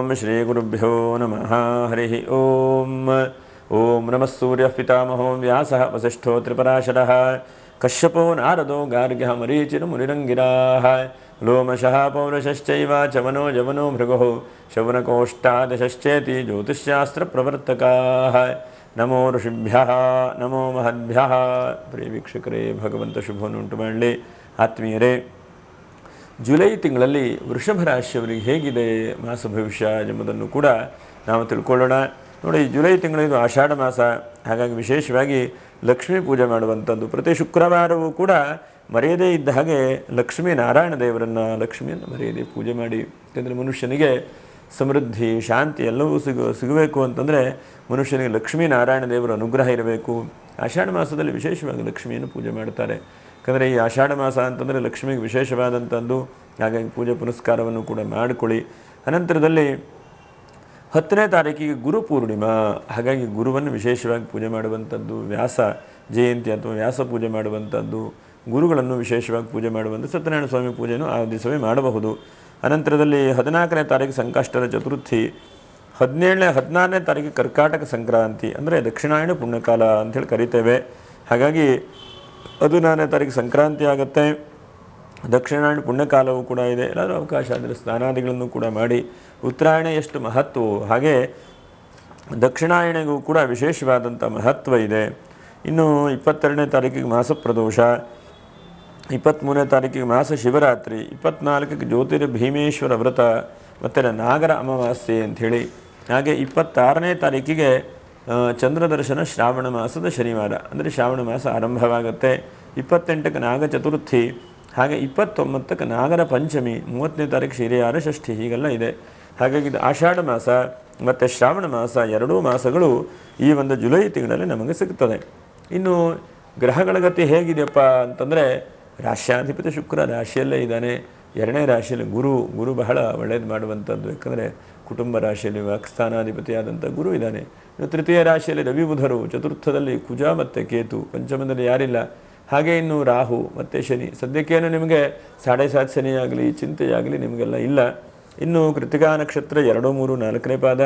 ಓಂ ಶ್ರೀ ಗುರುಭ್ಯೋ ನಮಃ ಹರಿ ಓಂ. ಓಂ ನಮಃ ಸೂರ್ಯಃ ಪಿತಾಮಹೋ ವ್ಯಾಸಃ ವಸಿಷ್ಠೋ ತ್ರಿಪರಾಶರಃ ಕಶ್ಯಪೋ ನಾರದೋ ಗಾರ್ಗ್ಯಃ ಮರೀಚಿರ್ ಮುನಿರಂಗಿರಾಃ ಲೋಮಶಃ ಪೌರುಷಶ್ಚೈವ ಚವನೋ ಜವನೋ ಭೃಗುಃ ಶೌನಕೋಷ್ಟಾದಶಶ್ಚೇತಿ ಜ್ಯೋತಿಷ್ಶಾಸ್ತ್ರಪ್ರವರ್ತಕಾಃ. ನಮೋ ಋಷಿಭ್ಯಃ ನಮೋ ಮಹದ್ಭ್ಯಃ. ಪ್ರಿಯ ವೀಕ್ಷಕರೇ, ಭಗವಂತ ಶುಭವನ್ನು ಉಂಟು ಮಾಡಲಿ. ಆತ್ಮೀಯರೇ, ಜುಲೈ ತಿಂಗಳಲ್ಲಿ ವೃಷಭ ರಾಶಿಯವರಿಗೆ ಹೇಗಿದೆ ಮಾಸ ಭವಿಷ್ಯ ಎಂಬುದನ್ನು ಕೂಡ ನಾವು ತಿಳ್ಕೊಳ್ಳೋಣ. ನೋಡಿ, ಜುಲೈ ತಿಂಗಳಿದು ಆಷಾಢ ಮಾಸ, ಹಾಗಾಗಿ ವಿಶೇಷವಾಗಿ ಲಕ್ಷ್ಮೀ ಪೂಜೆ ಮಾಡುವಂಥದ್ದು. ಪ್ರತಿ ಶುಕ್ರವಾರವೂ ಕೂಡ ಮರೆಯದೇ ಇದ್ದ ಹಾಗೆ ಲಕ್ಷ್ಮೀ ನಾರಾಯಣ ದೇವರನ್ನು, ಲಕ್ಷ್ಮಿಯನ್ನು ಮರೆಯದೇ ಪೂಜೆ ಮಾಡಿ. ಯಾಕೆಂದರೆ ಮನುಷ್ಯನಿಗೆ ಸಮೃದ್ಧಿ, ಶಾಂತಿ ಎಲ್ಲವೂ ಸಿಗಬೇಕು ಅಂತಂದರೆ ಮನುಷ್ಯನಿಗೆ ಲಕ್ಷ್ಮೀ ನಾರಾಯಣ ದೇವರ ಅನುಗ್ರಹ ಇರಬೇಕು. ಆಷಾಢ ಮಾಸದಲ್ಲಿ ವಿಶೇಷವಾಗಿ ಲಕ್ಷ್ಮಿಯನ್ನು ಪೂಜೆ ಮಾಡ್ತಾರೆ. ಯಾಕಂದರೆ ಈ ಆಷಾಢ ಮಾಸ ಅಂತಂದರೆ ಲಕ್ಷ್ಮಿಗೆ ವಿಶೇಷವಾದಂಥದ್ದು. ಹಾಗಾಗಿ ಪೂಜೆ ಪುನಸ್ಕಾರವನ್ನು ಕೂಡ ಮಾಡಿಕೊಳ್ಳಿ. ಅನಂತರದಲ್ಲಿ 10ನೇ ತಾರೀಕಿಗೆ ಗುರು ಪೂರ್ಣಿಮಾ, ಹಾಗಾಗಿ ಗುರುವನ್ನು ವಿಶೇಷವಾಗಿ ಪೂಜೆ ಮಾಡುವಂಥದ್ದು. ವ್ಯಾಸ ಜಯಂತಿ ಅಥವಾ ವ್ಯಾಸ ಪೂಜೆ ಮಾಡುವಂಥದ್ದು, ಗುರುಗಳನ್ನು ವಿಶೇಷವಾಗಿ ಪೂಜೆ ಮಾಡುವಂಥ ಸತ್ಯನಾರಾಯಣ ಸ್ವಾಮಿ ಪೂಜೆಯನ್ನು ಆ ದಿವಸವೇ ಮಾಡಬಹುದು. ಅನಂತರದಲ್ಲಿ 14ನೇ ತಾರೀಕು ಸಂಕಷ್ಟರ ಚತುರ್ಥಿ, 14ನೇ ತಾರೀಕು ಕರ್ಕಾಟಕ ಸಂಕ್ರಾಂತಿ, ಅಂದರೆ ದಕ್ಷಿಣಾಯಣ ಪುಣ್ಯಕಾಲ ಅಂಥೇಳಿ ಕರಿತೇವೆ. ಹಾಗಾಗಿ 14ನೇ ತಾರೀಕು ಸಂಕ್ರಾಂತಿ ಆಗುತ್ತೆ. ದಕ್ಷಿಣಾಯಣ ಪುಣ್ಯಕಾಲವೂ ಕೂಡ ಇದೆ. ಎಲ್ಲಾದರೂ ಅವಕಾಶ ಆದರೆ ಸ್ನಾನಾದಿಗಳನ್ನು ಕೂಡ ಮಾಡಿ. ಉತ್ತರಾಯಣ ಎಷ್ಟು ಮಹತ್ವವು ಹಾಗೆ ದಕ್ಷಿಣಾಯಣಗೂ ಕೂಡ ವಿಶೇಷವಾದಂಥ ಮಹತ್ವ ಇದೆ. ಇನ್ನು 22ನೇ ತಾರೀಕಿಗೆ ಮಾಸ ಪ್ರದೋಷ, 23ನೇ ತಾರೀಕಿಗೆ ಮಾಸ ಶಿವರಾತ್ರಿ, 24ಕ್ಕೆ ಜ್ಯೋತಿರ್ ಭೀಮೇಶ್ವರ ವ್ರತ ಮತ್ತು ನಾಗರ ಅಮಾವಾಸ್ಯೆ ಅಂಥೇಳಿ. ಹಾಗೆ 26ನೇ ತಾರೀಕಿಗೆ ಚಂದ್ರ ದರ್ಶನ, ಶ್ರಾವಣ ಮಾಸದ ಶನಿವಾರ, ಅಂದರೆ ಶ್ರಾವಣ ಮಾಸ ಆರಂಭವಾಗುತ್ತೆ. 28ಕ್ಕೆ ನಾಗ ಚತುರ್ಥಿ, ಹಾಗೆ 29ಕ್ಕೆ ನಾಗರ ಪಂಚಮಿ, 30ನೇ ತಾರೀಕು ಶಿರಿಯಾರ ಷಷ್ಠಿ, ಹೀಗೆಲ್ಲ ಇದೆ. ಹಾಗಾಗಿ ಇದು ಆಷಾಢ ಮಾಸ ಮತ್ತು ಶ್ರಾವಣ ಮಾಸ, ಎರಡೂ ಮಾಸಗಳು ಈ ಒಂದು ಜುಲೈ ತಿಂಗಳಲ್ಲಿ ನಮಗೆ ಸಿಗ್ತದೆ. ಇನ್ನು ಗ್ರಹಗಳ ಗತಿ ಹೇಗಿದೆಯಪ್ಪ ಅಂತಂದರೆ, ರಾಶ್ಯಾಧಿಪತಿ ಶುಕ್ರ ರಾಶಿಯಲ್ಲೇ ಇದ್ದಾನೆ. 2ನೇ ರಾಶಿಯಲ್ಲಿ ಗುರು ಬಹಳ ಒಳ್ಳೇದು ಮಾಡುವಂಥದ್ದು. ಯಾಕಂದರೆ ಕುಟುಂಬ ರಾಶಿಯಲ್ಲಿ ವಾಕ್ಸ್ಥಾನಾಧಿಪತಿಯಾದಂಥ ಗುರು ಇದ್ದಾನೆ. ಇನ್ನು 3ಯ ರಾಶಿಯಲ್ಲಿ ರವಿ ಬುಧರು, 4ಥದಲ್ಲಿ ಕುಜ ಮತ್ತು ಕೇತು, ಪಂಚಮದಲ್ಲಿ ಯಾರಿಲ್ಲ. ಹಾಗೆ ಇನ್ನು ರಾಹು ಮತ್ತು ಶನಿ. ಸದ್ಯಕ್ಕೇನು ನಿಮಗೆ 7.5 ಶನಿಯಾಗಲಿ ಚಿಂತೆಯಾಗಲಿ ನಿಮಗೆಲ್ಲ ಇಲ್ಲ. ಇನ್ನು ಕೃತಿಕಾ ನಕ್ಷತ್ರ 2, 3, 4ನೇ ಪಾದ,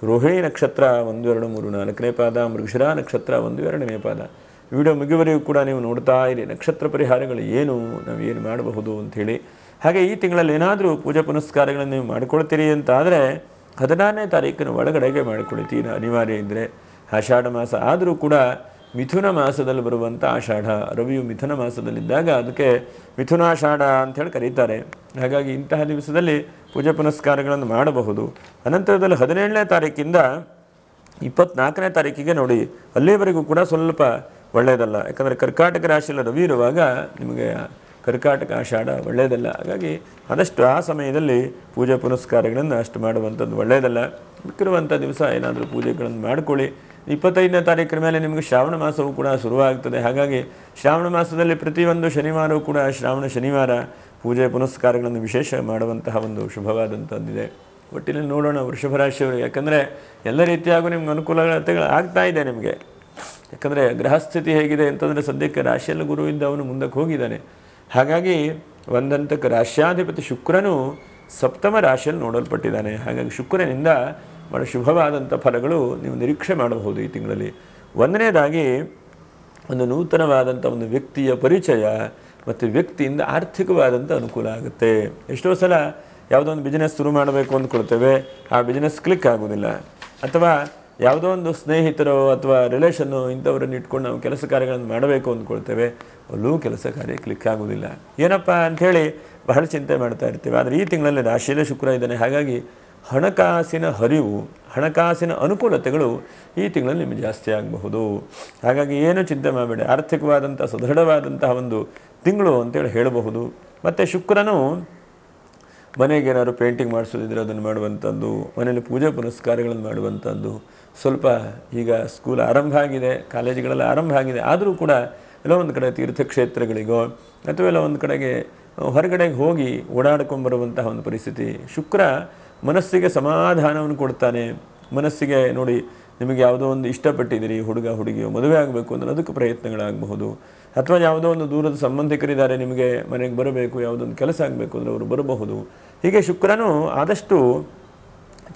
ರೋಹಿಣಿ ನಕ್ಷತ್ರ 1, 2, 3, 4ನೇ ಪಾದ, ಮೃಗಶಿರ ನಕ್ಷತ್ರ 1, 2ನೇ ಪಾದ. ವಿಡಿಯೋ ಮುಗಿವರೆಗೂ ಕೂಡ ನೀವು ನೋಡ್ತಾ ಇರಿ. ನಕ್ಷತ್ರ ಪರಿಹಾರಗಳು ಏನು, ನಾವು ಏನು ಮಾಡಬಹುದು ಅಂಥೇಳಿ. ಹಾಗೆ ಈ ತಿಂಗಳಲ್ಲಿ ಏನಾದರೂ ಪೂಜಾ ಪುನಸ್ಕಾರಗಳನ್ನು ನೀವು ಮಾಡಿಕೊಳ್ತೀರಿ ಅಂತಾದರೆ 14ನೇ ತಾರೀಕಿನ ಒಳಗಡೆಗೆ ಮಾಡಿಕೊಳ್ತೀರ, ಅನಿವಾರ್ಯ ಇದ್ದರೆ. ಆಷಾಢ ಮಾಸ ಆದರೂ ಕೂಡ ಮಿಥುನ ಮಾಸದಲ್ಲಿ ಬರುವಂಥ ಆಷಾಢ, ರವಿಯು ಮಿಥುನ ಮಾಸದಲ್ಲಿದ್ದಾಗ ಅದಕ್ಕೆ ಮಿಥುನಾಷಾಢ ಅಂಥೇಳಿ ಕರೀತಾರೆ. ಹಾಗಾಗಿ ಇಂತಹ ದಿವಸದಲ್ಲಿ ಪೂಜೆ ಪುನಸ್ಕಾರಗಳನ್ನು ಮಾಡಬಹುದು. ಅನಂತರದಲ್ಲಿ 17ನೇ ತಾರೀಕಿಂದ 24ನೇ ತಾರೀಕಿಗೆ ನೋಡಿ, ಅಲ್ಲಿವರೆಗೂ ಕೂಡ ಸ್ವಲ್ಪ ಒಳ್ಳೆಯದಲ್ಲ. ಯಾಕಂದರೆ ಕರ್ಕಾಟಕ ರಾಶಿಯಲ್ಲಿ ರವಿ ಇರುವಾಗ ನಿಮಗೆ ಕರ್ಕಾಟಕ ಆಷಾಢ ಒಳ್ಳೆಯದಲ್ಲ. ಹಾಗಾಗಿ ಆದಷ್ಟು ಆ ಸಮಯದಲ್ಲಿ ಪೂಜೆ ಪುನಸ್ಕಾರಗಳನ್ನು ಅಷ್ಟು ಮಾಡುವಂಥದ್ದು ಒಳ್ಳೆಯದಲ್ಲ. ಮಿಕ್ಕಿರುವಂಥ ದಿವಸ ಏನಾದರೂ ಪೂಜೆಗಳನ್ನು ಮಾಡಿಕೊಳ್ಳಿ. 25ನೇ ತಾರೀಕಿನ ಮೇಲೆ ನಿಮಗೆ ಶ್ರಾವಣ ಮಾಸವೂ ಕೂಡ ಶುರುವಾಗ್ತದೆ. ಹಾಗಾಗಿ ಶ್ರಾವಣ ಮಾಸದಲ್ಲಿ ಪ್ರತಿಯೊಂದು ಶನಿವಾರವೂ ಕೂಡ ಶ್ರಾವಣ ಶನಿವಾರ ಪೂಜೆ ಪುನಸ್ಕಾರಗಳನ್ನು ವಿಶೇಷ ಮಾಡುವಂತಹ ಒಂದು ಶುಭವಾದಂಥದ್ದಿದೆ. ಒಟ್ಟಿನಲ್ಲಿ ನೋಡೋಣ ವೃಷಭ ರಾಶಿಯವರು. ಯಾಕಂದರೆ ಎಲ್ಲ ರೀತಿಯಾಗೂ ನಿಮ್ಗೆ ಅನುಕೂಲತೆಗಳು ಆಗ್ತಾ ಇದೆ ನಿಮಗೆ. ಯಾಕಂದರೆ ಗ್ರಹಸ್ಥಿತಿ ಹೇಗಿದೆ ಅಂತಂದರೆ, ಸದ್ಯಕ್ಕೆ ರಾಶಿಯಲ್ಲಿ ಗುರು ಇದ್ದ ಅವನು ಮುಂದಕ್ಕೆ ಹೋಗಿದ್ದಾನೆ. ಹಾಗಾಗಿ ಒಂದಂತಕ್ಕೆ ರಾಶ್ಯಾಧಿಪತಿ ಶುಕ್ರನು ಸಪ್ತಮ ರಾಶಿಯಲ್ಲಿ ನೋಡಲ್ಪಟ್ಟಿದ್ದಾನೆ. ಹಾಗಾಗಿ ಶುಕ್ರನಿಂದ ಬಹಳ ಶುಭವಾದಂಥ ಫಲಗಳು ನೀವು ನಿರೀಕ್ಷೆ ಮಾಡಬಹುದು ಈ ತಿಂಗಳಲ್ಲಿ. ಒಂದನೇದಾಗಿ ಒಂದು ನೂತನವಾದಂಥ ಒಂದು ವ್ಯಕ್ತಿಯ ಪರಿಚಯ ಮತ್ತು ವ್ಯಕ್ತಿಯಿಂದ ಆರ್ಥಿಕವಾದಂಥ ಅನುಕೂಲ ಆಗುತ್ತೆ. ಎಷ್ಟೋ ಸಲ ಯಾವುದೋ ಒಂದು ಬಿಸ್ನೆಸ್ ಶುರು ಮಾಡಬೇಕು ಅಂದ್ಕೊಳ್ತೇವೆ, ಆ ಬಿಸ್ನೆಸ್ ಕ್ಲಿಕ್ ಆಗೋದಿಲ್ಲ. ಅಥವಾ ಯಾವುದೋ ಒಂದು ಸ್ನೇಹಿತರು ಅಥವಾ ರಿಲೇಷನ್ನು ಇಂಥವ್ರನ್ನ ಇಟ್ಕೊಂಡು ನಾವು ಕೆಲಸ ಕಾರ್ಯಗಳನ್ನು ಮಾಡಬೇಕು ಅಂದ್ಕೊಳ್ತೇವೆ, ಅಲ್ಲೂ ಕೆಲಸ ಕಾರ್ಯ ಕ್ಲಿಕ್ ಆಗೋದಿಲ್ಲ. ಏನಪ್ಪ ಅಂಥೇಳಿ ಬಹಳ ಚಿಂತೆ ಮಾಡ್ತಾ ಇರ್ತೀವಿ. ಆದರೆ ಈ ತಿಂಗಳಲ್ಲಿ ರಾಶಿಯಲ್ಲೇ ಶುಕ್ರ ಇದ್ದಾನೆ. ಹಾಗಾಗಿ ಹಣಕಾಸಿನ ಹರಿವು, ಹಣಕಾಸಿನ ಅನುಕೂಲತೆಗಳು ಈ ತಿಂಗಳಲ್ಲಿ ನಿಮಗೆ ಜಾಸ್ತಿ ಆಗಬಹುದು. ಹಾಗಾಗಿ ಏನು ಚಿಂತೆ ಮಾಡಬೇಡಿ, ಆರ್ಥಿಕವಾದಂಥ ಸದೃಢವಾದಂತಹ ಒಂದು ತಿಂಗಳು ಅಂತೇಳಿ ಹೇಳಬಹುದು. ಮತ್ತು ಶುಕ್ರನು ಮನೆಗೆ ಏನಾದ್ರು ಪೇಂಟಿಂಗ್ ಮಾಡಿಸೋದಿದ್ರೆ ಅದನ್ನು ಮಾಡುವಂಥದ್ದು, ಮನೆಯಲ್ಲಿ ಪೂಜೆ ಪುನಸ್ಕಾರಗಳನ್ನು ಮಾಡುವಂಥದ್ದು. ಸ್ವಲ್ಪ ಈಗ ಸ್ಕೂಲ್ ಆರಂಭ ಆಗಿದೆ, ಕಾಲೇಜುಗಳೆಲ್ಲ ಆರಂಭ ಆಗಿದೆ, ಆದರೂ ಕೂಡ ಎಲ್ಲೋ ಒಂದು ಕಡೆ ತೀರ್ಥಕ್ಷೇತ್ರಗಳಿಗೋ ಅಥವಾ ಎಲ್ಲ ಒಂದು ಕಡೆಗೆ ಹೊರಗಡೆಗೆ ಹೋಗಿ ಓಡಾಡ್ಕೊಂಬರುವಂತಹ ಒಂದು ಪರಿಸ್ಥಿತಿ. ಶುಕ್ರ ಮನಸ್ಸಿಗೆ ಸಮಾಧಾನವನ್ನು ಕೊಡ್ತಾನೆ. ಮನಸ್ಸಿಗೆ ನೋಡಿ, ನಿಮಗೆ ಯಾವುದೋ ಒಂದು ಇಷ್ಟಪಟ್ಟಿದ್ದೀರಿ, ಹುಡುಗ ಹುಡುಗಿಯೋ ಮದುವೆ ಆಗಬೇಕು ಅಂದರೆ ಅದಕ್ಕೆ ಪ್ರಯತ್ನಗಳಾಗಬಹುದು. ಅಥವಾ ಯಾವುದೋ ಒಂದು ದೂರದ ಸಂಬಂಧಿಕರಿದ್ದಾರೆ, ನಿಮಗೆ ಮನೆಗೆ ಬರಬೇಕು, ಯಾವುದೊಂದು ಕೆಲಸ ಆಗಬೇಕು ಅಂದರೆ ಅವರು ಬರಬಹುದು. ಹೀಗೆ ಶುಕ್ರನು ಆದಷ್ಟು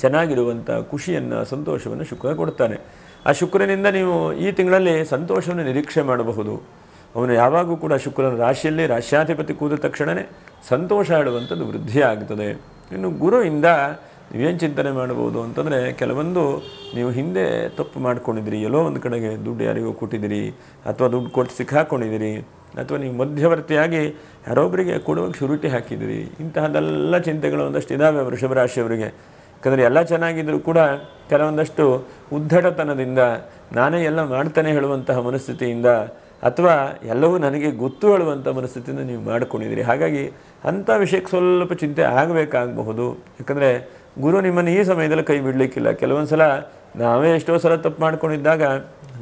ಚೆನ್ನಾಗಿರುವಂಥ ಖುಷಿಯನ್ನು ಸಂತೋಷವನ್ನು ಶುಕ್ರ ಕೊಡ್ತಾನೆ. ಆ ಶುಕ್ರನಿಂದ ನೀವು ಈ ತಿಂಗಳಲ್ಲಿ ಸಂತೋಷವನ್ನು ನಿರೀಕ್ಷೆ ಮಾಡಬಹುದು. ಅವನು ಯಾವಾಗೂ ಕೂಡ ಶುಕ್ರನ ರಾಶಿಯಲ್ಲಿ ರಾಶ್ಯಾಧಿಪತಿ ಕೂದ ತಕ್ಷಣವೇ ಸಂತೋಷ ಆಡುವಂಥದ್ದು ವೃದ್ಧಿ ಆಗ್ತದೆ. ಇನ್ನು ಗುರುವಿಂದ ನೀವೇನು ಚಿಂತನೆ ಮಾಡ್ಬೋದು ಅಂತಂದರೆ, ಕೆಲವೊಂದು ನೀವು ಹಿಂದೆ ತಪ್ಪು ಮಾಡ್ಕೊಂಡಿದ್ದೀರಿ, ಎಲ್ಲೋ ಒಂದು ಕಡೆಗೆ ದುಡ್ಡು ಯಾರಿಗೋ ಕೊಟ್ಟಿದ್ದೀರಿ, ಅಥವಾ ದುಡ್ಡು ಕೊಟ್ಟು ಸಿಕ್ಕಾಕೊಂಡಿದ್ದೀರಿ, ಅಥವಾ ನೀವು ಮಧ್ಯವರ್ತಿಯಾಗಿ ಯಾರೊಬ್ಬರಿಗೆ ಕೊಡುವಾಗ ಶುರುಟಿ ಹಾಕಿದ್ದೀರಿ. ಇಂತಹದ್ದೆಲ್ಲ ಚಿಂತೆಗಳು ಒಂದಷ್ಟು ಇದ್ದಾವೆ ವೃಷಭ ರಾಶಿಯವರಿಗೆ. ಯಾಕಂದರೆ ಎಲ್ಲ ಚೆನ್ನಾಗಿದ್ದರೂ ಕೂಡ ಕೆಲವೊಂದಷ್ಟು ಉದ್ದಟತನದಿಂದ, ನಾನೇ ಎಲ್ಲ ಮಾಡ್ತಾನೆ ಹೇಳುವಂತಹ ಮನಸ್ಥಿತಿಯಿಂದ, ಅಥವಾ ಎಲ್ಲವೂ ನನಗೆ ಗೊತ್ತು ಹೇಳುವಂಥ ಮನಸ್ಥಿತಿಯಿಂದ ನೀವು ಮಾಡ್ಕೊಂಡಿದ್ದೀರಿ. ಹಾಗಾಗಿ ಅಂಥ ವಿಷಯಕ್ಕೆ ಸ್ವಲ್ಪ ಚಿಂತೆ ಆಗಬೇಕಾಗಬಹುದು. ಯಾಕಂದರೆ ಗುರು ನಿಮ್ಮನ್ನು ಈ ಸಮಯದಲ್ಲಿ ಕೈ ಬಿಡಲಿಕ್ಕಿಲ್ಲ. ಕೆಲವೊಂದು ಸಲ ನಾವೇ ಎಷ್ಟೋ ಸಲ ತಪ್ಪು ಮಾಡ್ಕೊಂಡಿದ್ದಾಗ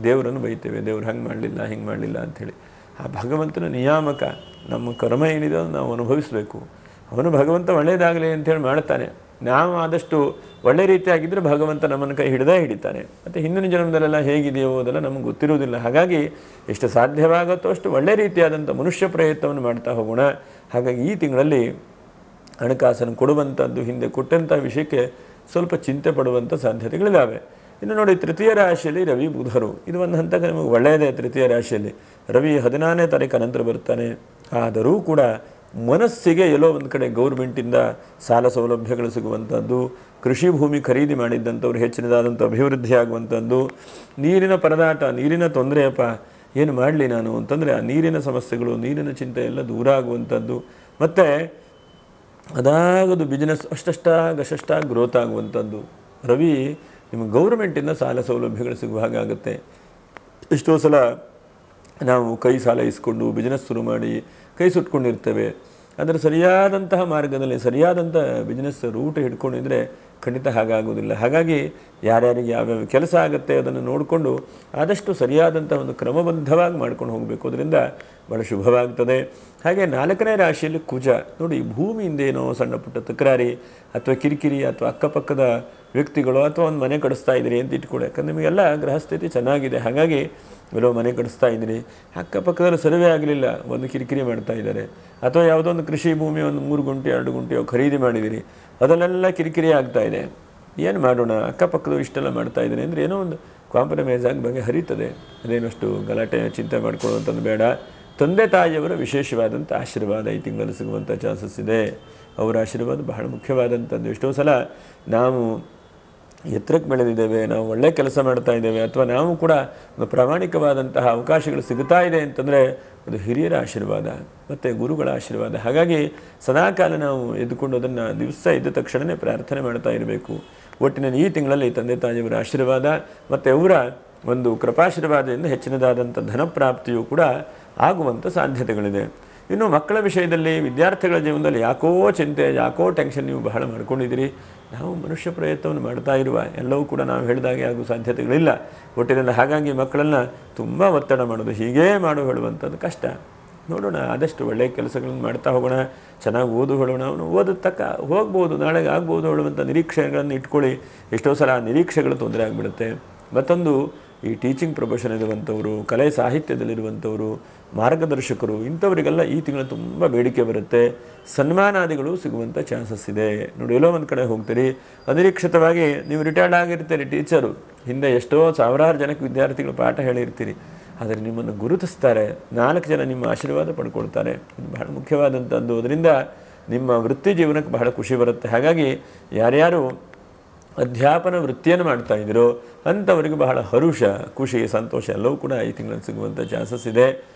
ದೇವರನ್ನು ಬೈತೇವೆ, ದೇವ್ರು ಹಂಗೆ ಮಾಡಲಿಲ್ಲ ಹಿಂಗೆ ಮಾಡಲಿಲ್ಲ ಅಂಥೇಳಿ. ಆ ಭಗವಂತನ ನಿಯಾಮಕ, ನಮ್ಮ ಕರ್ಮ ಏನಿದೆ ನಾವು ಅನುಭವಿಸಬೇಕು. ಅವನು ಭಗವಂತ ಒಳ್ಳೆಯದಾಗಲಿ ಅಂಥೇಳಿ ಮಾಡ್ತಾನೆ. ನಾವು ಆದಷ್ಟು ಒಳ್ಳೆ ರೀತಿಯಾಗಿದ್ದರೆ ಭಗವಂತ ನಮ್ಮನ್ನು ಕೈ ಹಿಡಿತಾನೆ. ಮತ್ತು ಹಿಂದಿನ ಜನ್ಮದಲ್ಲೆಲ್ಲ ಹೇಗಿದೆಯೋ ಅದೆಲ್ಲ ನಮಗೆ ಗೊತ್ತಿರುವುದಿಲ್ಲ. ಹಾಗಾಗಿ ಎಷ್ಟು ಸಾಧ್ಯವಾಗುತ್ತೋ ಅಷ್ಟು ಒಳ್ಳೆ ರೀತಿಯಾದಂಥ ಮನುಷ್ಯ ಪ್ರಯತ್ನವನ್ನು ಮಾಡ್ತಾ ಹೋಗೋಣ. ಹಾಗಾಗಿ ಈ ತಿಂಗಳಲ್ಲಿ ಹಣಕಾಸನ್ನು ಕೊಡುವಂಥದ್ದು, ಹಿಂದೆ ಕೊಟ್ಟಂಥ ವಿಷಯಕ್ಕೆ ಸ್ವಲ್ಪ ಚಿಂತೆ ಪಡುವಂಥ ಸಾಧ್ಯತೆಗಳಿದ್ದಾವೆ. ಇನ್ನು ನೋಡಿ, ತೃತೀಯ ರಾಶಿಯಲ್ಲಿ ರವಿ ಬುಧರು, ಇದು ಒಂದು ಹಂತಕ್ಕೆ ನಮಗೆ ಒಳ್ಳೆಯದೇ. ತೃತೀಯ ರಾಶಿಯಲ್ಲಿ ರವಿ 14ನೇ ತಾರೀಕು ನಂತರ ಬರ್ತಾನೆ. ಆದರೂ ಕೂಡ ಮನಸ್ಸಿಗೆ ಎಲ್ಲೋ ಒಂದು ಕಡೆ ಗೌರ್ಮೆಂಟಿಂದ ಸಾಲ ಸೌಲಭ್ಯಗಳು ಸಿಗುವಂಥದ್ದು, ಕೃಷಿ ಭೂಮಿ ಖರೀದಿ ಮಾಡಿದ್ದಂಥವ್ರು ಹೆಚ್ಚಿನದಾದಂಥ ಅಭಿವೃದ್ಧಿ ಆಗುವಂಥದ್ದು, ನೀರಿನ ಪರದಾಟ, ನೀರಿನ ತೊಂದರೆಯಪ್ಪ ಏನು ಮಾಡಲಿ ನಾನು ಅಂತಂದರೆ ಆ ನೀರಿನ ಸಮಸ್ಯೆಗಳು, ನೀರಿನ ಚಿಂತೆ ಎಲ್ಲ ದೂರ ಆಗುವಂಥದ್ದು, ಮತ್ತು ಅದಾಗದು ಬಿಸ್ನೆಸ್ ಅಷ್ಟಷ್ಟಾಗಿ ಗ್ರೋತ್ ಆಗುವಂಥದ್ದು. ರವಿ ನಿಮಗೆ ಗೌರ್ಮೆಂಟಿಂದ ಸಾಲ ಸೌಲಭ್ಯಗಳು ಸಿಗುವ ಹಾಗಾಗುತ್ತೆ. ಎಷ್ಟೋ ಸಲ ನಾವು ಕೈ ಸಾಲ ಇಸ್ಕೊಂಡು ಬಿಸ್ನೆಸ್ ಶುರು ಮಾಡಿ ಕೈ ಸುಟ್ಕೊಂಡಿರ್ತೇವೆ. ಅದರ ಸರಿಯಾದಂತಹ ಮಾರ್ಗದಲ್ಲಿ ಸರಿಯಾದಂಥ ಬಿಸ್ನೆಸ್ ರೂಟ್ ಹಿಡ್ಕೊಂಡಿದ್ರೆ ಖಂಡಿತ ಹಾಗಾಗೋದಿಲ್ಲ. ಹಾಗಾಗಿ ಯಾರ್ಯಾರಿಗೆ ಯಾವ್ಯಾವ ಕೆಲಸ ಆಗುತ್ತೆ ಅದನ್ನು ನೋಡಿಕೊಂಡು ಆದಷ್ಟು ಸರಿಯಾದಂಥ ಒಂದು ಕ್ರಮಬದ್ಧವಾಗಿ ಮಾಡ್ಕೊಂಡು ಹೋಗಬೇಕು. ಅದರಿಂದ ಭಾಳ ಶುಭವಾಗ್ತದೆ. ಹಾಗೆ 4ನೇ ರಾಶಿಯಲ್ಲಿ ಕುಜ. ನೋಡಿ, ಭೂಮಿಯಿಂದ ಏನೋ ಸಣ್ಣ ಪುಟ್ಟ ತಕರಾರಿ ಅಥವಾ ಕಿರಿಕಿರಿ, ಅಥವಾ ಅಕ್ಕಪಕ್ಕದ ವ್ಯಕ್ತಿಗಳು, ಅಥವಾ ಒಂದು ಮನೆ ಕಡಿಸ್ತಾ ಇದ್ದೀರಿ ಅಂತ ಇಟ್ಕೊಳ್ಳಿ. ಯಾಕಂದ್ರೆ ನಿಮಗೆಲ್ಲ ಗ್ರಹಸ್ಥಿತಿ ಚೆನ್ನಾಗಿದೆ. ಹಾಗಾಗಿ ಎಲ್ಲೋ ಮನೆ ಕಡಿಸ್ತಾ ಇದ್ದೀರಿ, ಅಕ್ಕಪಕ್ಕದಲ್ಲಿ ಸರ್ವೆ ಆಗಲಿಲ್ಲ, ಒಂದು ಕಿರಿಕಿರಿ ಮಾಡ್ತಾ ಇದ್ದಾರೆ. ಅಥವಾ ಯಾವುದೋ ಒಂದು ಕೃಷಿ ಭೂಮಿ ಒಂದು 3 ಗುಂಟೆ 2 ಗುಂಟೆಯೋ ಖರೀದಿ ಮಾಡಿದ್ದೀರಿ, ಅದನ್ನೆಲ್ಲ ಕಿರಿಕಿರಿ ಆಗ್ತಾ ಇದೆ. ಏನು ಮಾಡೋಣ, ಅಕ್ಕಪಕ್ಕದವ್ರು ಇಷ್ಟೆಲ್ಲ ಮಾಡ್ತಾ ಇದ್ದಾರೆ ಅಂದರೆ ಏನೋ ಒಂದು ಕಾಂಪ್ರಮೈಸ್ ಆಗಿ ಬಗ್ಗೆ ಹರಿತದೆ. ಅದೇನಷ್ಟು ಗಲಾಟೆ ಚಿಂತೆ ಮಾಡ್ಕೊಳ್ಳುವಂಥದ್ದು ಬೇಡ. ತಂದೆ ತಾಯಿಯವರ ವಿಶೇಷವಾದಂಥ ಆಶೀರ್ವಾದ ಈ ತಿಂಗಳಲ್ಲಿ ಸಿಗುವಂಥ ಚಾನ್ಸಸ್ ಇದೆ. ಅವರ ಆಶೀರ್ವಾದ ಬಹಳ ಮುಖ್ಯವಾದಂಥದ್ದು. ಎಷ್ಟೋ ಸಲ ನಾವು ಎತ್ತರಕ್ಕೆ ಬೆಳೆದಿದ್ದೇವೆ, ನಾವು ಒಳ್ಳೆ ಕೆಲಸ ಮಾಡ್ತಾ ಇದ್ದೇವೆ, ಅಥವಾ ನಾವು ಕೂಡ ಒಂದು ಪ್ರಾಮಾಣಿಕವಾದಂತಹ ಅವಕಾಶಗಳು ಸಿಗ್ತಾ ಇದೆ ಅಂತಂದರೆ ಅದು ಹಿರಿಯರ ಆಶೀರ್ವಾದ ಮತ್ತು ಗುರುಗಳ ಆಶೀರ್ವಾದ. ಹಾಗಾಗಿ ಸದಾಕಾಲ ನಾವು ಎದ್ದುಕೊಂಡು ಅದನ್ನು ದಿವಸ ಎದ್ದ ತಕ್ಷಣವೇ ಪ್ರಾರ್ಥನೆ ಮಾಡ್ತಾ ಇರಬೇಕು. ಒಟ್ಟಿನಲ್ಲಿ ಈ ತಿಂಗಳಲ್ಲಿ ತಂದೆ ತಾಯಿಯವರ ಆಶೀರ್ವಾದ ಮತ್ತು ಅವರ ಒಂದು ಕೃಪಾಶೀರ್ವಾದದಿಂದ ಹೆಚ್ಚಿನದಾದಂಥ ಧನಪ್ರಾಪ್ತಿಯೂ ಕೂಡ ಆಗುವಂಥ ಸಾಧ್ಯತೆಗಳಿದೆ. ಇನ್ನು ಮಕ್ಕಳ ವಿಷಯದಲ್ಲಿ, ವಿದ್ಯಾರ್ಥಿಗಳ ಜೀವನದಲ್ಲಿ ಯಾಕೋ ಚಿಂತೆ, ಯಾಕೋ ಟೆನ್ಷನ್ ನೀವು ಬಹಳ ಮಾಡ್ಕೊಂಡಿದ್ದೀರಿ. ನಾವು ಮನುಷ್ಯ ಪ್ರಯತ್ನವನ್ನು ಮಾಡ್ತಾ ಇರುವ ಎಲ್ಲವೂ ಕೂಡ ನಾವು ಹೇಳಿದಾಗೆ ಆಗುವ ಸಾಧ್ಯತೆಗಳಿಲ್ಲ ಒಟ್ಟಿನಲ್ಲಿ. ಹಾಗಾಗಿ ಮಕ್ಕಳನ್ನು ತುಂಬ ಒತ್ತಡ ಮಾಡೋದು, ಹೀಗೇ ಮಾಡು ಹೇಳುವಂಥದ್ದು ಕಷ್ಟ. ನೋಡೋಣ, ಆದಷ್ಟು ಒಳ್ಳೆಯ ಕೆಲಸಗಳನ್ನು ಮಾಡ್ತಾ ಹೋಗೋಣ, ಚೆನ್ನಾಗಿ ಓದು ಹೇಳೋಣ. ಅವನು ಓದದ ತಕ್ಕ ಹೋಗ್ಬೋದು, ನಾಳೆಗೆ ಆಗ್ಬೋದು ಹೇಳುವಂಥ ನಿರೀಕ್ಷೆಗಳನ್ನು ಇಟ್ಕೊಳ್ಳಿ. ಎಷ್ಟೋ ಸಲ ನಿರೀಕ್ಷೆಗಳು ತೊಂದರೆ ಆಗಿಬಿಡುತ್ತೆ. ಮತ್ತೊಂದು, ಈ ಟೀಚಿಂಗ್ ಪ್ರೊಫೆಷನ್ ಇರುವಂಥವರು, ಕಲೆ ಸಾಹಿತ್ಯದಲ್ಲಿರುವಂಥವರು, ಮಾರ್ಗದರ್ಶಕರು, ಇಂಥವರಿಗೆಲ್ಲ ಈ ತಿಂಗಳು ತುಂಬ ಬೇಡಿಕೆ ಬರುತ್ತೆ. ಸನ್ಮಾನಾದಿಗಳು ಸಿಗುವಂಥ ಚಾನ್ಸಸ್ ಇದೆ. ನೋಡಿ, ಎಲ್ಲೋ ಒಂದು ಕಡೆ ಹೋಗ್ತೀರಿ, ಅನಿರೀಕ್ಷಿತವಾಗಿ ನೀವು ರಿಟೈರ್ಡ್ ಆಗಿರ್ತೀರಿ ಟೀಚರು, ಹಿಂದೆ ಎಷ್ಟೋ ಸಾವಿರಾರು ಜನಕ್ಕೆ ವಿದ್ಯಾರ್ಥಿಗಳು ಪಾಠ ಹೇಳಿರ್ತೀರಿ, ಆದರೆ ನಿಮ್ಮನ್ನು ಗುರುತಿಸ್ತಾರೆ, 4 ಜನ ನಿಮ್ಮ ಆಶೀರ್ವಾದ ಪಡ್ಕೊಳ್ತಾರೆ. ಇದು ಬಹಳ ಮುಖ್ಯವಾದಂಥದ್ದು. ಅದರಿಂದ ನಿಮ್ಮ ವೃತ್ತಿ ಜೀವನಕ್ಕೆ ಬಹಳ ಖುಷಿ ಬರುತ್ತೆ. ಹಾಗಾಗಿ ಯಾರ್ಯಾರು ಅಧ್ಯಾಪನ ವೃತ್ತಿಯನ್ನು ಮಾಡ್ತಾ ಇದ್ದೀರೋ ಅಂಥವರಿಗೆ ಬಹಳ ಹರುಷ, ಖುಷಿ, ಸಂತೋಷ ಎಲ್ಲವೂ ಕೂಡ ಈ ತಿಂಗಳಲ್ಲಿ ಸಿಗುವಂಥ ಚಾನ್ಸಸ್ ಇದೆ.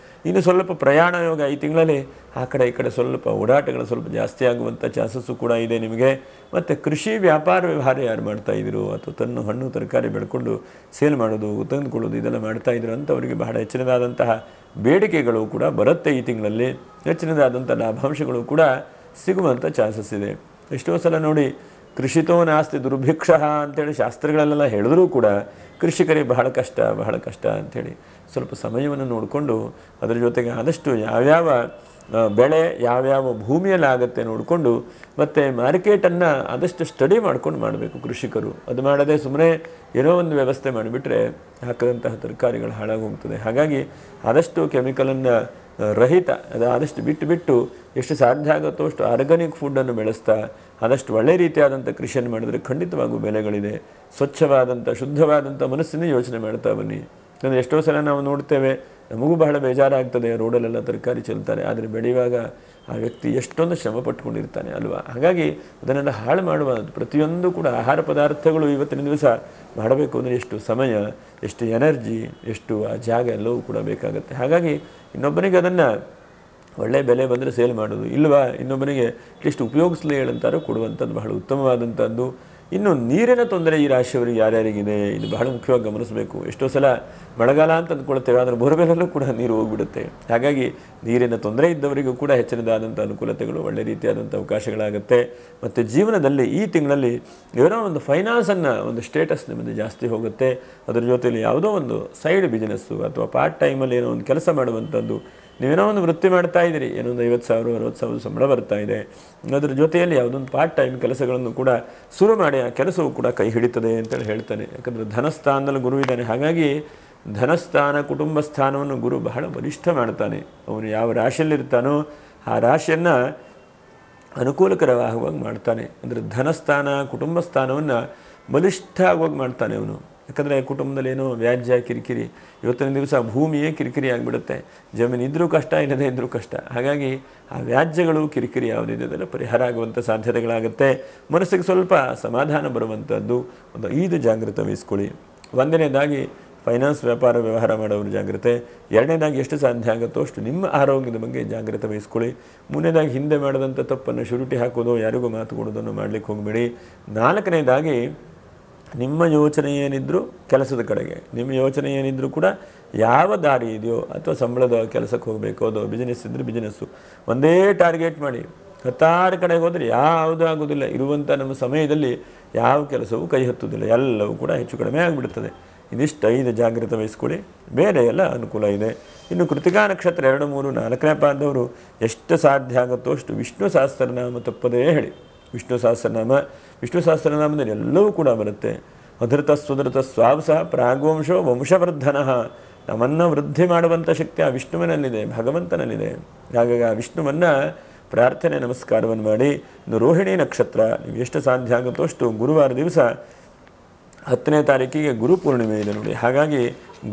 ಇನ್ನು ಸ್ವಲ್ಪ ಪ್ರಯಾಣ ಯೋಗ ಈ ತಿಂಗಳಲ್ಲಿ ಆ ಕಡೆ ಈ ಕಡೆ ಸ್ವಲ್ಪ ಓಡಾಟಗಳು ಸ್ವಲ್ಪ ಜಾಸ್ತಿ ಆಗುವಂಥ ಚಾನ್ಸಸ್ಸು ಕೂಡ ಇದೆ ನಿಮಗೆ. ಮತ್ತು ಕೃಷಿ ವ್ಯಾಪಾರ ವ್ಯವಹಾರ ಯಾರು ಮಾಡ್ತಾ ಇದ್ದೀರೋ, ಅಥವಾ ತನ್ನ ಹಣ್ಣು ತರಕಾರಿ ಬೆಳ್ಕೊಂಡು ಸೇಲ್ ಮಾಡೋದು, ತಂದುಕೊಳ್ಳೋದು, ಇದೆಲ್ಲ ಮಾಡ್ತಾ ಇದ್ರು ಅಂಥವರಿಗೆ ಬಹಳ ಹೆಚ್ಚಿನದಾದಂತಹ ಬೇಡಿಕೆಗಳು ಕೂಡ ಬರುತ್ತೆ ಈ ತಿಂಗಳಲ್ಲಿ. ಹೆಚ್ಚಿನದಾದಂಥ ಲಾಭಾಂಶಗಳು ಕೂಡ ಸಿಗುವಂಥ ಚಾನ್ಸಸ್ ಇದೆ. ಎಷ್ಟೋ ಸಲ ನೋಡಿ, ಕೃಷಿತೋ ನಾಸ್ತಿ ದುರ್ಭಿಕ್ಷ ಅಂಥೇಳಿ ಶಾಸ್ತ್ರಗಳಲ್ಲೆಲ್ಲ ಹೇಳಿದ್ರೂ ಕೂಡ ಕೃಷಿಕರಿಗೆ ಬಹಳ ಕಷ್ಟ ಅಂಥೇಳಿ ಸ್ವಲ್ಪ ಸಮಯವನ್ನು ನೋಡಿಕೊಂಡು, ಅದರ ಜೊತೆಗೆ ಆದಷ್ಟು ಯಾವ್ಯಾವ ಬೆಳೆ ಯಾವ್ಯಾವ ಭೂಮಿಯಲ್ಲಿ ಆಗುತ್ತೆ ನೋಡಿಕೊಂಡು, ಮತ್ತು ಮಾರ್ಕೆಟನ್ನು ಆದಷ್ಟು ಸ್ಟಡಿ ಮಾಡ್ಕೊಂಡು ಮಾಡಬೇಕು ಕೃಷಿಕರು. ಅದು ಮಾಡದೆ ಸುಮ್ಮನೆ ಏನೋ ಒಂದು ವ್ಯವಸ್ಥೆ ಮಾಡಿಬಿಟ್ರೆ ಹಾಕಿದಂತಹ ತರಕಾರಿಗಳು ಹಾಳಾಗೋಗ್ತದೆ. ಹಾಗಾಗಿ ಆದಷ್ಟು ಕೆಮಿಕಲನ್ನು ರಹಿತ, ಅದು ಆದಷ್ಟು ಬಿಟ್ಟು ಎಷ್ಟು ಸಾಧ್ಯ ಆಗುತ್ತೋ ಅಷ್ಟು ಆರ್ಗಾನಿಕ್ ಫುಡ್ಡನ್ನು ಬೆಳೆಸ್ತಾ ಆದಷ್ಟು ಒಳ್ಳೆ ರೀತಿಯಾದಂಥ ಕೃಷಿಯನ್ನು ಮಾಡಿದರೆ ಖಂಡಿತವಾಗೂ ಬೆಲೆಗಳಿದೆ. ಸ್ವಚ್ಛವಾದಂಥ ಶುದ್ಧವಾದಂಥ ಮನಸ್ಸಿನ ಯೋಚನೆ ಮಾಡ್ತಾ ಬನ್ನಿ. ಯಾಕಂದರೆ ಎಷ್ಟೋ ಸಲ ನಾವು ನೋಡ್ತೇವೆ, ನಮಗೂ ಬಹಳ ಬೇಜಾರಾಗ್ತದೆ, ರೋಡಲ್ಲೆಲ್ಲ ತರಕಾರಿ ಚೆಲ್ತಾರೆ, ಆದರೆ ಬೆಳೆಯುವಾಗ ಆ ವ್ಯಕ್ತಿ ಎಷ್ಟೊಂದು ಶ್ರಮ ಪಟ್ಕೊಂಡಿರ್ತಾನೆ ಅಲ್ವಾ. ಹಾಗಾಗಿ ಅದನ್ನೆಲ್ಲ ಹಾಳು ಮಾಡುವ ಪ್ರತಿಯೊಂದು ಕೂಡ ಆಹಾರ ಪದಾರ್ಥಗಳು ಇವತ್ತಿನ ದಿವಸ ಮಾಡಬೇಕು ಅಂದರೆ ಎಷ್ಟು ಸಮಯ, ಎಷ್ಟು ಎನರ್ಜಿ, ಎಷ್ಟು ಆ ಜಾಗ ಎಲ್ಲವೂ ಕೂಡ ಬೇಕಾಗುತ್ತೆ. ಹಾಗಾಗಿ ಇನ್ನೊಬ್ಬನಿಗೆ ಅದನ್ನು ಒಳ್ಳೆಯ ಬೆಲೆ ಬಂದರೆ ಸೇಲ್ ಮಾಡೋದು, ಇಲ್ವಾ ಇನ್ನೊಬ್ಬನಿಗೆ ಅಟ್ಲೀಸ್ಟ್ ಉಪಯೋಗಿಸಲಿ ಹೇಳಂತಾರೋ ಕೊಡುವಂಥದ್ದು ಬಹಳ ಉತ್ತಮವಾದಂಥದ್ದು. ಇನ್ನು ನೀರಿನ ತೊಂದರೆ ಈ ರಾಶಿಯವರಿಗೆ ಯಾರ್ಯಾರಿಗಿದೆ ಇದು ಬಹಳ ಮುಖ್ಯವಾಗಿ ಗಮನಿಸಬೇಕು. ಎಷ್ಟೋ ಸಲ ಮಳೆಗಾಲ ಅಂತ ಅಂದ್ಕೊಳ್ತೇವೆ, ಆದರೆ ಬೋರ್ವೆಲ್ಲೂ ಕೂಡ ನೀರು ಹೋಗಿಬಿಡುತ್ತೆ. ಹಾಗಾಗಿ ನೀರಿನ ತೊಂದರೆ ಇದ್ದವರಿಗೂ ಕೂಡ ಹೆಚ್ಚಿನದಾದಂಥ ಅನುಕೂಲತೆಗಳು, ಒಳ್ಳೆ ರೀತಿಯಾದಂಥ ಅವಕಾಶಗಳಾಗುತ್ತೆ. ಮತ್ತು ಜೀವನದಲ್ಲಿ ಈ ತಿಂಗಳಲ್ಲಿ ಏನೋ ಒಂದು ಫೈನಾನ್ಸನ್ನು ಒಂದು ಸ್ಟೇಟಸ್ ನಿಮ್ಮದು ಜಾಸ್ತಿ ಹೋಗುತ್ತೆ. ಅದರ ಜೊತೆಯಲ್ಲಿ ಯಾವುದೋ ಒಂದು ಸೈಡ್ ಬಿಸ್ನೆಸ್ಸು ಅಥವಾ ಪಾರ್ಟ್ ಟೈಮಲ್ಲಿ ಏನೋ ಒಂದು ಕೆಲಸ ಮಾಡುವಂಥದ್ದು, ನೀವೇನೋ ಒಂದು ವೃತ್ತಿ ಮಾಡ್ತಾ ಇದ್ದೀರಿ, ಏನೋ ಒಂದು 50,000 60,000 ಸಂಬಳ ಬರ್ತಾ ಇದೆ, ಅದರ ಜೊತೆಯಲ್ಲಿ ಯಾವುದೊಂದು ಪಾರ್ಟ್ ಟೈಮ್ ಕೆಲಸಗಳನ್ನು ಕೂಡ ಶುರು ಮಾಡಿ ಆ ಕೆಲಸವು ಕೂಡ ಕೈ ಹಿಡಿತದೆ ಅಂತೇಳಿ ಹೇಳ್ತಾನೆ. ಯಾಕಂದರೆ ಧನಸ್ಥಾನದಲ್ಲಿ ಗುರು ಇದ್ದಾನೆ. ಹಾಗಾಗಿ ಧನಸ್ಥಾನ ಕುಟುಂಬ ಸ್ಥಾನವನ್ನು ಗುರು ಬಹಳ ಬಲಿಷ್ಠ ಮಾಡ್ತಾನೆ. ಅವನು ಯಾವ ರಾಶಿಯಲ್ಲಿರ್ತಾನೋ ಆ ರಾಶಿಯನ್ನು ಅನುಕೂಲಕರವಾಗುವಾಗ ಮಾಡ್ತಾನೆ. ಅಂದರೆ ಧನಸ್ಥಾನ ಕುಟುಂಬ ಸ್ಥಾನವನ್ನು ಬಲಿಷ್ಠ ಆಗುವಾಗ ಮಾಡ್ತಾನೆ ಅವನು. ಯಾಕಂದರೆ ಕುಟುಂಬದಲ್ಲಿ ಏನೋ ವ್ಯಾಜ್ಯ ಕಿರಿಕಿರಿ, ಇವತ್ತಿನ ದಿವಸ ಭೂಮಿಯೇ ಕಿರಿಕಿರಿ ಆಗಿಬಿಡುತ್ತೆ. ಜಮೀನು ಇದ್ದರೂ ಕಷ್ಟ, ಇಲ್ಲದೇ ಇದ್ದರೂ ಕಷ್ಟ. ಹಾಗಾಗಿ ಆ ವ್ಯಾಜ್ಯಗಳು ಕಿರಿಕಿರಿ ಯಾವುದಿದೆ ಅದೆಲ್ಲ ಪರಿಹಾರ ಆಗುವಂಥ ಸಾಧ್ಯತೆಗಳಾಗುತ್ತೆ. ಮನಸ್ಸಿಗೆ ಸ್ವಲ್ಪ ಸಮಾಧಾನ ಬರುವಂಥದ್ದು ಒಂದು 5 ಜಾಗೃತ ವಹಿಸ್ಕೊಳ್ಳಿ. ಒಂದನೇದಾಗಿ ಫೈನಾನ್ಸ್ ವ್ಯಾಪಾರ ವ್ಯವಹಾರ ಮಾಡೋರು ಜಾಗ್ರತೆ. ಎರಡನೇದಾಗಿ ಎಷ್ಟು ಸಾಧ್ಯ ಆಗುತ್ತೋ ಅಷ್ಟು ನಿಮ್ಮ ಆರೋಗ್ಯದ ಬಗ್ಗೆ ಜಾಗ್ರತೆ ವಹಿಸ್ಕೊಳ್ಳಿ. ಮೂರನೇದಾಗಿ ಹಿಂದೆ ಮಾಡಿದಂಥ ತಪ್ಪನ್ನು ಶುರುಟಿ ಹಾಕೋದು, ಯಾರಿಗೂ ಮಾತು ಕೊಡೋದನ್ನು ಮಾಡಲಿಕ್ಕೆ ಹೋಗಬೇಡಿ. ನಾಲ್ಕನೇದಾಗಿ ನಿಮ್ಮ ಯೋಚನೆ ಏನಿದ್ರೂ ಕೆಲಸದ ಕಡೆಗೆ, ನಿಮ್ಮ ಯೋಚನೆ ಏನಿದ್ರೂ ಕೂಡ ಯಾವ ದಾರಿ ಇದೆಯೋ ಅಥವಾ ಸಂಬಳದ ಕೆಲಸಕ್ಕೆ ಹೋಗಬೇಕು, ಅದು ಬಿಸ್ನೆಸ್ ಇದ್ದರೆ ಬಿಸ್ನೆಸ್ಸು ಒಂದೇ ಟಾರ್ಗೆಟ್ ಮಾಡಿ. 10 ಕಡೆಗೆ ಹೋದರೆ ಯಾವುದೂ ಆಗೋದಿಲ್ಲ. ಇರುವಂಥ ನಮ್ಮ ಸಮಯದಲ್ಲಿ ಯಾವ ಕೆಲಸವೂ ಕೈ ಹತ್ತುವುದಿಲ್ಲ, ಎಲ್ಲವೂ ಕೂಡ ಹೆಚ್ಚು ಕಡಿಮೆ ಆಗಿಬಿಡ್ತದೆ. ಇದಿಷ್ಟು 5 ಜಾಗ್ರತೆ ವಹಿಸ್ಕೊಳ್ಳಿ, ಬೇರೆ ಎಲ್ಲ ಅನುಕೂಲ ಇದೆ. ಇನ್ನು ಕೃತಿಕಾ ನಕ್ಷತ್ರ 2, 3, 4ನೇ ಪಾದದವರು ಎಷ್ಟು ಸಾಧ್ಯ ಆಗುತ್ತೋ ಅಷ್ಟು ವಿಷ್ಣು ಸಹಸ್ರನಾಮ ತಪ್ಪದೇ ಹೇಳಿ. ವಿಷ್ಣು ಸಹಸ್ರನಾಮದಲ್ಲಿ ಎಲ್ಲವೂ ಕೂಡ ಬರುತ್ತೆ. ಅಧೃತ ಸ್ವಧೃತ ಸ್ವಾವಸ ಪ್ರಾಗ್ವಂಶೋ ವಂಶವರ್ಧನ. ನಮ್ಮನ್ನು ವೃದ್ಧಿ ಮಾಡುವಂಥ ಶಕ್ತಿ ಆ ವಿಷ್ಣುವಿನಲ್ಲಿದೆ, ಭಗವಂತನಲ್ಲಿದೆ. ಹಾಗಾಗಿ ಆ ವಿಷ್ಣುವನ್ನು ಪ್ರಾರ್ಥನೆ ನಮಸ್ಕಾರವನ್ನು ಮಾಡಿ. ಇನ್ನು ರೋಹಿಣಿ ನಕ್ಷತ್ರ ನೀವು ಎಷ್ಟು ಸಾಧ್ಯ ಆಗುತ್ತೋ ಅಷ್ಟು ಗುರುವಾರ ದಿವಸ 10ನೇ ತಾರೀಕಿಗೆ ಗುರು ಪೂರ್ಣಿಮೆ ಇದೆ ನೋಡಿ. ಹಾಗಾಗಿ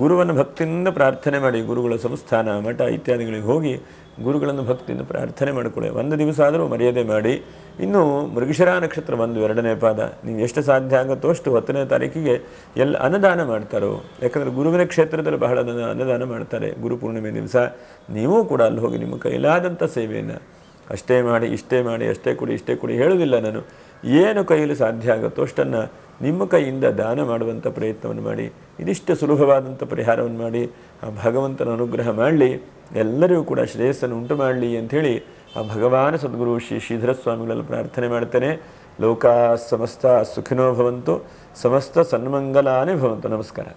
ಗುರುವನ್ನು ಭಕ್ತಿಯಿಂದ ಪ್ರಾರ್ಥನೆ ಮಾಡಿ. ಗುರುಗಳ ಸಂಸ್ಥಾನ ಮಠ ಇತ್ಯಾದಿಗಳಿಗೆ ಹೋಗಿ ಗುರುಗಳನ್ನು ಭಕ್ತಿಯಿಂದ ಪ್ರಾರ್ಥನೆ ಮಾಡಿಕೊಳ್ಳಿ. ಒಂದು ದಿವಸ ಆದರೂ ಮರ್ಯಾದೆ ಮಾಡಿ. ಇನ್ನು ಮೃಗಶಿರ ನಕ್ಷತ್ರ 1, 2ನೇ ಪಾದ ನೀವು ಎಷ್ಟು ಸಾಧ್ಯ ಆಗುತ್ತೋ ಅಷ್ಟು 10ನೇ ತಾರೀಕಿಗೆ ಎಲ್ಲ ಅನ್ನದಾನ ಮಾಡ್ತಾರೋ. ಯಾಕಂದರೆ ಗುರುವಿನ ಕ್ಷೇತ್ರದಲ್ಲಿ ಬಹಳ ಅನ್ನದಾನ ಮಾಡ್ತಾರೆ ಗುರು ಪೂರ್ಣಿಮೆ ದಿವಸ. ನೀವೂ ಕೂಡ ಅಲ್ಲಿ ಹೋಗಿ ನಿಮ್ಮ ಕೈಲಾದಂಥ ಸೇವೆಯನ್ನು ಅಷ್ಟೇ ಮಾಡಿ, ಇಷ್ಟೇ ಮಾಡಿ, ಅಷ್ಟೇ ಕೊಡಿ, ಇಷ್ಟೇ ಕೊಡಿ ಹೇಳುವುದಿಲ್ಲ ನಾನು. ಏನು ಕೈಯಲ್ಲಿ ಸಾಧ್ಯ ಆಗುತ್ತೋ ಅಷ್ಟನ್ನು ನಿಮ್ಮ ಕೈಯಿಂದ ದಾನ ಮಾಡುವಂಥ ಪ್ರಯತ್ನವನ್ನು ಮಾಡಿ. ಇದಿಷ್ಟು ಸುಲಭವಾದಂಥ ಪರಿಹಾರವನ್ನು ಮಾಡಿ ಆ ಭಗವಂತನ ಅನುಗ್ರಹ ಮಾಡಲಿ, ಎಲ್ಲರಿಗೂ ಕೂಡ ಶ್ರೇಯಸ್ಸನ್ನು ಉಂಟು ಮಾಡಲಿ ಅಂಥೇಳಿ ಆ ಭಗವಾನ ಸದ್ಗುರು ಶ್ರೀ ಶ್ರೀಧರ ಸ್ವಾಮಿಗಳಲ್ಲಿ ಪ್ರಾರ್ಥನೆ ಮಾಡ್ತೇನೆ. ಲೋಕಾ ಸಮಸ್ತ ಸುಖಿನೋ ಭವಂತು, ಸಮಸ್ತ ಸನ್ಮಂಗಲಾನೇ ಭವಂತು. ನಮಸ್ಕಾರ.